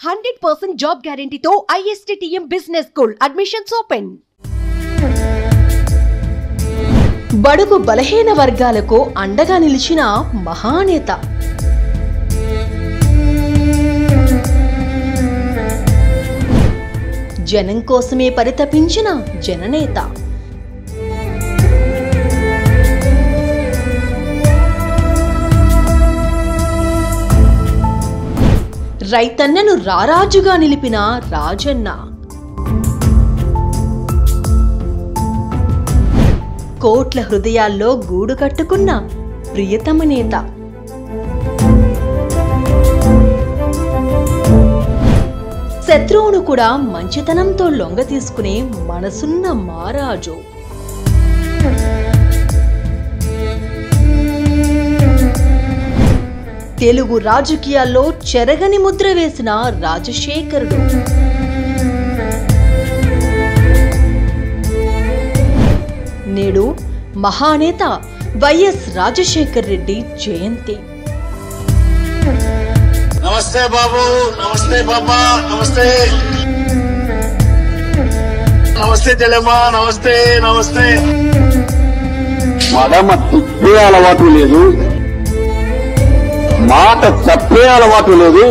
100% job గ్యారెంటీతో ISTTM business school admissions open. బడుగు బలహీన వర్గాలకు అండగా నిలిచిన మహానేత. జనం కోసమే పరితపించిన జననేత. రైతన్నను రారాజుగా నిలిపిన రాజన్న. కోట్ల హృదయాల్లో గూడు కట్టుకున్న ప్రియతమ నేత. శత్రువును కూడా మంచితనంతో లొంగ తీసుకునే మనసున్న మారాజు. తెలుగు రాజకీయాల్లో చెరగని ముద్ర వేసిన రాజశేఖరుడు. నేడు మహానేత వైఎస్ రాజశేఖర్ రెడ్డి జయంతి. నమస్తే బాబు, నమస్తే బాబా, నమస్తే నమస్తే చెల్లెమ్మా, నమస్తే నమస్తే. మడమ తిప్పే అలవాటు లేదు, మాట తప్పే అలవాటు లేదు.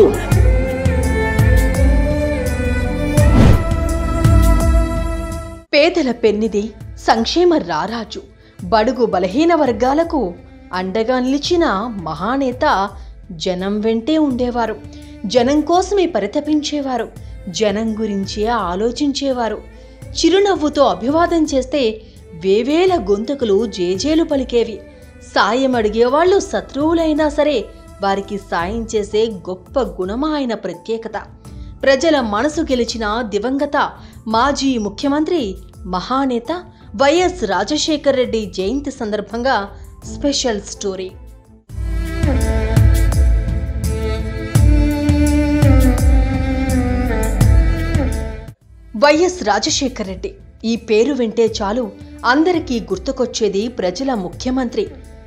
పేదల పెన్నిది, సంక్షేమ రారాజు, బడుగు బలహీన వర్గాలకు అండగా నిలిచిన మహానేత. జనం వెంటే ఉండేవారు, జనం కోసమే పరితపించేవారు, జనం గురించే ఆలోచించేవారు. చిరునవ్వుతో అభివాదం చేస్తే వేవేల గొంతుకులు జేజేలు పలికేవి. సాయం అడిగేవాళ్లు శత్రువులైనా సరే వారికి సాయం చేసే గొప్ప గుణమా ఆయన ప్రత్యేకత. ప్రజల మనసు గెలిచిన దివంగత మాజీ ముఖ్యమంత్రి మహానేత వైఎస్ రాజశేఖర్ రెడ్డి జయంతి సందర్భంగా special story. YS Rajasekhar Reddy ఈ పేరు వింటే చాలు అందరికీ గుర్తుకొచ్చేది ప్రజల ముఖ్యమంత్రి.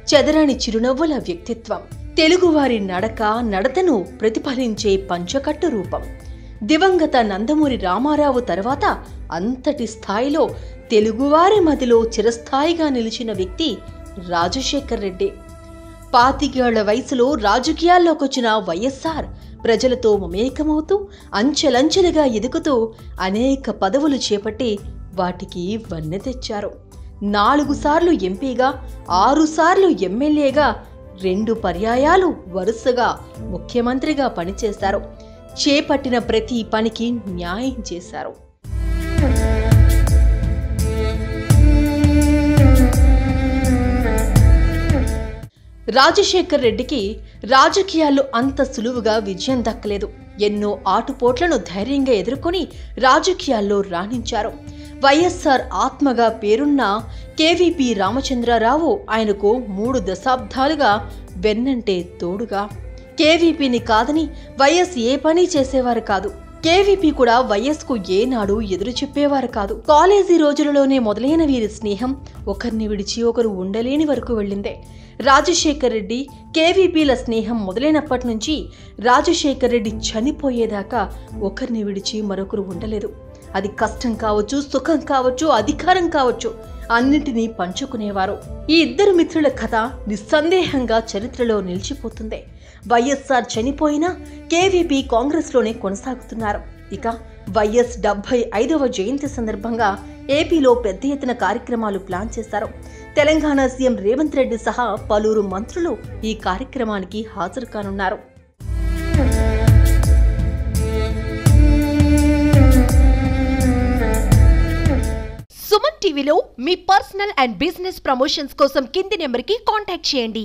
చెదరని చిరునవ్వుల వ్యక్తిత్వం, తెలుగువారి నడతను ప్రతిఫలించే పంచకట్టు రూపం. దివంగత నందమూరి రామారావు తర్వాత అంతటి స్థాయిలో తెలుగువారి మదిలో చిరస్థాయిగా నిలిచిన వ్యక్తి రాజశేఖర్ రెడ్డి. 25 ఏళ్ల వయసులో రాజకీయాల్లోకొచ్చిన వైఎస్ఆర్ ప్రజలతో మమేకమవుతూ అంచెలంచెలుగా ఎదుగుతూ అనేక పదవులు చేపట్టి వాటికి వన్నె తెచ్చారు. 4 సార్లు ఎంపీగా, 6 సార్లు ఎమ్మెల్యేగా, 2 పర్యాయాలు వరుసగా ముఖ్యమంత్రిగా పనిచేశారు. చేపట్టిన ప్రతి పనికి న్యాయం చేశారు. రాజశేఖర్ రెడ్డికి రాజకీయాల్లో అంత సులువుగా విజయం దక్కలేదు. ఎన్నో ఆటుపోట్లను ధైర్యంగా ఎదుర్కొని రాజకీయాల్లో రాణించారు. వైఎస్ఆర్ ఆత్మగా పేరున్న కేవీపీ రామచంద్రరావు ఆయనకు 3 దశాబ్దాలుగా వెన్నంటే తోడుగా. కేవీపీని కాదని వైఎస్ ఏ పని చేసేవారు కాదు. కేవీపీ కూడా వైఎస్కు ఏనాడు ఎదురు చెప్పేవారు కాదు. కాలేజీ రోజులలోనే మొదలైన వీరి స్నేహం ఒకరిని విడిచి ఒకరు ఉండలేని వరకు వెళ్ళిందే. రాజశేఖర్ రెడ్డి కేవీపీల స్నేహం మొదలైనప్పటి నుంచి రాజశేఖర్ రెడ్డి చనిపోయేదాకా ఒకరిని విడిచి మరొకరు ఉండలేదు. అది కష్టం కావచ్చు, సుఖం కావచ్చు, అధికారం కావచ్చు, అన్నిటినీ పంచుకునేవారు. ఈ ఇద్దరు మిత్రుల కథ నిస్సందేహంగా చరిత్రలో నిలిచిపోతుంది. వైఎస్ఆర్ చనిపోయినా కేవీపీ కాంగ్రెస్లోనే కొనసాగుతున్నారు. ఇక వైఎస్ 75వ జయంతి సందర్భంగా ఏపీలో పెద్ద ఎత్తున కార్యక్రమాలు ప్లాన్ చేశారు. తెలంగాణ సీఎం రేవంత్ రెడ్డి సహా పలువురు మంత్రులు ఈ కార్యక్రమానికి హాజరు కానున్నారు. సుమన్ టీవీలో మీ పర్సనల్ అండ్ బిజినెస్ ప్రమోషన్స్ కోసం కింది నెంబర్కి కాంటాక్ట్ చేయండి.